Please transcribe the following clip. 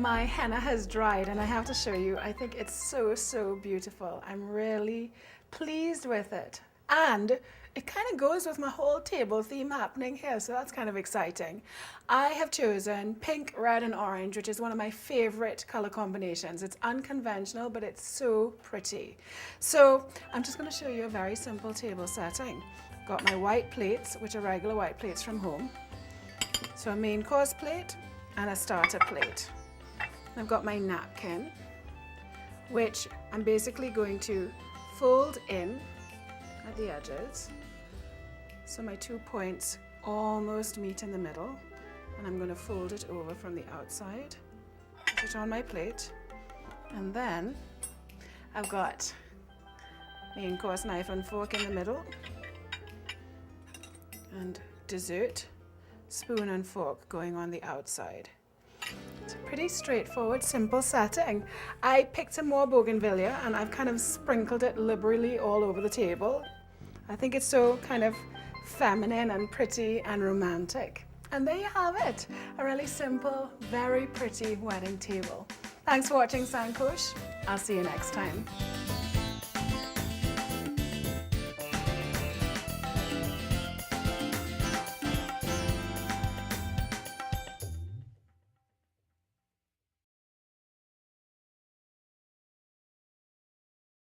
my henna has dried and I have to show you. I think it's so beautiful. I'm really pleased with it. And it kind of goes with my whole table theme happening here, so that's kind of exciting. I have chosen pink, red, and orange, which is one of my favorite color combinations. It's unconventional, but it's so pretty. So I'm just going to show you a very simple table setting. Got my white plates, which are regular white plates from home. So a main course plate and a starter plate. I've got my napkin, which I'm basically going to fold in at the edges. So my 2 points almost meet in the middle, and I'm going to fold it over from the outside, put it on my plate, and then I've got main course knife and fork in the middle, and dessert spoon and fork going on the outside. It's a pretty straightforward, simple setting. I picked some more bougainvillea and I've kind of sprinkled it liberally all over the table. I think it's so kind of feminine and pretty and romantic. And there you have it, a really simple, very pretty wedding table. Thanks for watching Sankosh. I'll see you next time.